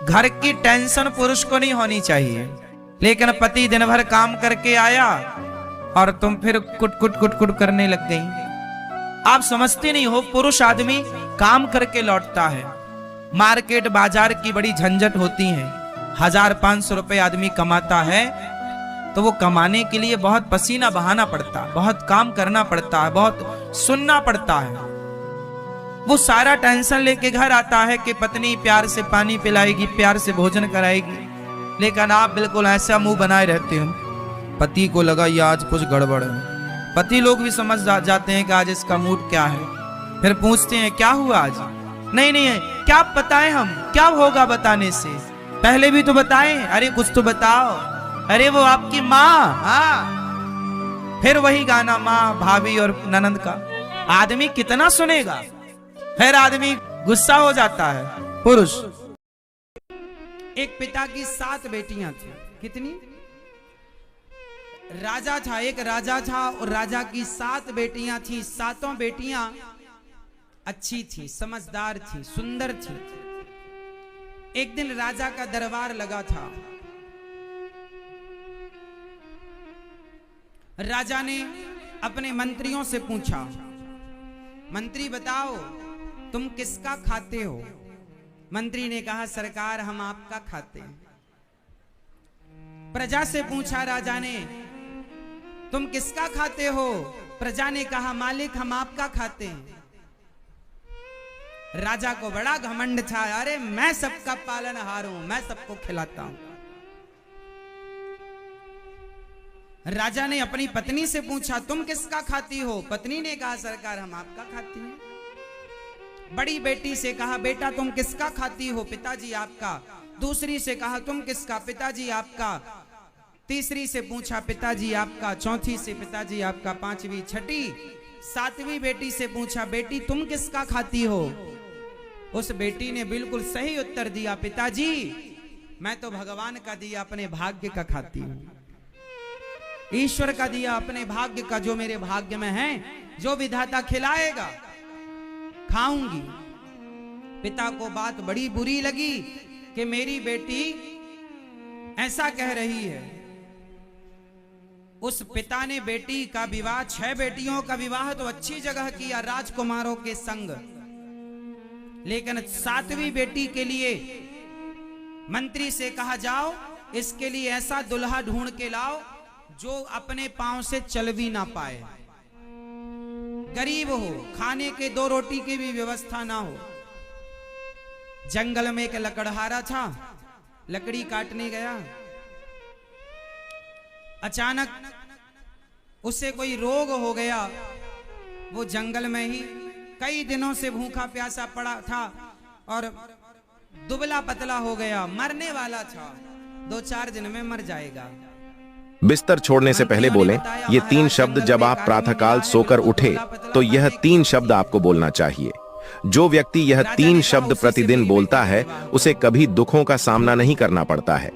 घर की टेंशन पुरुष को नहीं होनी चाहिए, लेकिन पति दिन भर काम करके आया और तुम फिर कुट कुट कुट कुट करने लग गई। आप समझते नहीं हो, पुरुष आदमी काम करके लौटता है। मार्केट बाजार की बड़ी झंझट होती है। 1000-500 रुपए आदमी कमाता है तो वो कमाने के लिए बहुत पसीना बहाना पड़ता है, बहुत काम करना पड़ता है, बहुत सुनना पड़ता है। वो सारा टेंशन लेके घर आता है कि पत्नी प्यार से पानी पिलाएगी, प्यार से भोजन कराएगी, लेकिन आप बिल्कुल ऐसा मुंह बनाए रहते हो। पति को लगा ये आज कुछ गड़बड़ है। पति लोग भी समझ जाते हैं कि आज इसका मूड क्या है। फिर पूछते हैं क्या हुआ आज? नहीं नहीं, क्या बताएं हम, क्या होगा बताने से पहले भी तो बताएं। अरे कुछ तो बताओ। अरे वो आपकी माँ। हाँ, फिर वही गाना माँ भाभी और ननंद का। आदमी कितना सुनेगा, फिर आदमी गुस्सा हो जाता है। पुरुष, एक पिता की 7 बेटियां थी। कितनी? राजा था, एक राजा था और राजा की 7 बेटियां थी। 7 बेटियां अच्छी थी, समझदार थी, सुंदर थी। एक दिन राजा का दरबार लगा था। राजा ने अपने मंत्रियों से पूछा, मंत्री बताओ तुम किसका खाते हो? मंत्री ने कहा सरकार हम आपका खाते हैं। प्रजा से पूछा राजा ने, तुम किसका खाते हो? प्रजा ने कहा मालिक हम आपका खाते हैं। राजा को बड़ा घमंड था, अरे मैं सबका पालनहार हूं, मैं सबको खिलाता हूं। राजा ने अपनी पत्नी से पूछा तुम किसका खाती हो? पत्नी ने कहा सरकार हम आपका खाती हैं। बड़ी बेटी से कहा बेटा तुम किसका खाती हो? पिताजी आपका। दूसरी से कहा तुम किसका? पिताजी आपका। तीसरी से पूछा पिताजी आपका। चौथी से पिताजी आपका। 5वीं, 6ठी, 7वीं बेटी से पूछा बेटी तुम किसका खाती हो? उस बेटी ने बिल्कुल सही उत्तर दिया, पिताजी मैं तो भगवान का दिया अपने भाग्य का खाती हूं, ईश्वर का दिया अपने भाग्य का, जो मेरे भाग्य में है, जो विधाता खिलाएगा खाऊंगी। पिता को बात बड़ी बुरी लगी कि मेरी बेटी ऐसा कह रही है। उस पिता ने बेटी का विवाह, 6 बेटियों का विवाह तो अच्छी जगह किया राजकुमारों के संग, लेकिन 7वीं बेटी के लिए मंत्री से कहा जाओ इसके लिए ऐसा दुल्हा ढूंढ के लाओ जो अपने पांव से चल भी ना पाए, गरीब हो, खाने के 2 रोटी की भी व्यवस्था ना हो। जंगल में एक लकड़हारा था, लकड़ी काटने गया। अचानक उसे कोई रोग हो गया। वो जंगल में ही कई दिनों से भूखा प्यासा पड़ा था और दुबला पतला हो गया, मरने वाला था। 2-4 दिन में मर जाएगा। बिस्तर छोड़ने से पहले बोलें ये 3 शब्द जब आप प्रातःकाल सोकर उठे तो यह 3 शब्द आपको बोलना चाहिए। जो व्यक्ति यह 3 शब्द प्रतिदिन बोलता है उसे कभी दुखों का सामना नहीं करना पड़ता है।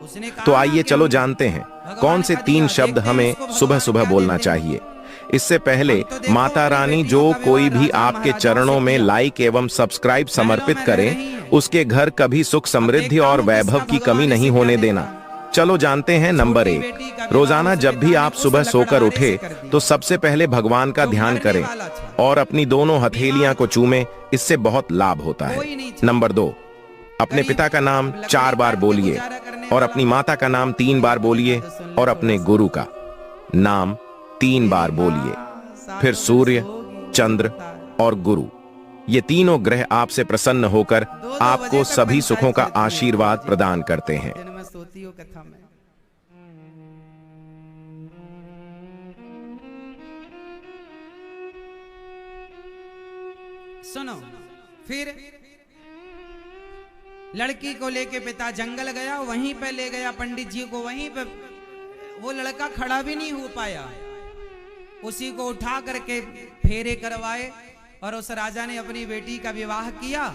तो आइए चलो जानते हैं कौन से 3 शब्द हमें सुबह सुबह बोलना चाहिए। इससे पहले माता रानी जो कोई भी आपके चरणों में लाइक एवं सब्सक्राइब समर्पित करें उसके घर कभी सुख समृद्धि और वैभव की कमी नहीं होने देना। चलो जानते हैं नंबर 1। रोजाना जब भी आप सुबह सोकर उठे तो सबसे पहले भगवान का ध्यान करें और अपनी दोनों हथेलियां को चूमें, इससे बहुत लाभ होता है। नंबर 2, अपने पिता का नाम 4 बार बोलिए और अपनी माता का नाम 3 बार बोलिए और अपने गुरु का नाम 3 बार बोलिए। फिर सूर्य, चंद्र और गुरु, ये तीनों ग्रह आपसे प्रसन्न होकर आपको सभी सुखों का आशीर्वाद प्रदान करते हैं। कथा में सुनो, फिर लड़की को लेके पिता जंगल गया, वहीं पे ले गया पंडित जी को। वहीं पे वो लड़का खड़ा भी नहीं हो पाया, उसी को उठा करके फेरे करवाए और उस राजा ने अपनी बेटी का विवाह किया।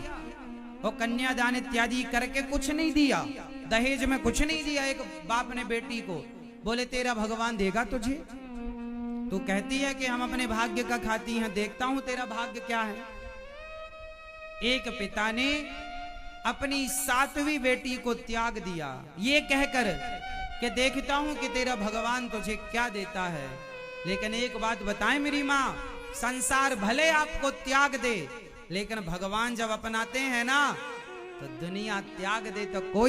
वो कन्यादान इत्यादि करके कुछ नहीं दिया, दहेज में कुछ नहीं दिया। एक बाप ने बेटी को बोले तेरा भगवान देगा तुझे, तू कहती है कि हम अपने भाग्य का खाती हैं, देखता हूं तेरा भाग्य क्या है। एक पिता ने अपनी 7वीं बेटी को त्याग दिया, ये कहकर कि देखता हूं कि तेरा भगवान तुझे क्या देता है। लेकिन एक बात बताएं मेरी माँ, संसार भले आपको त्याग दे, लेकिन भगवान जब अपनाते हैं ना, तो दुनिया त्याग दे तो कोई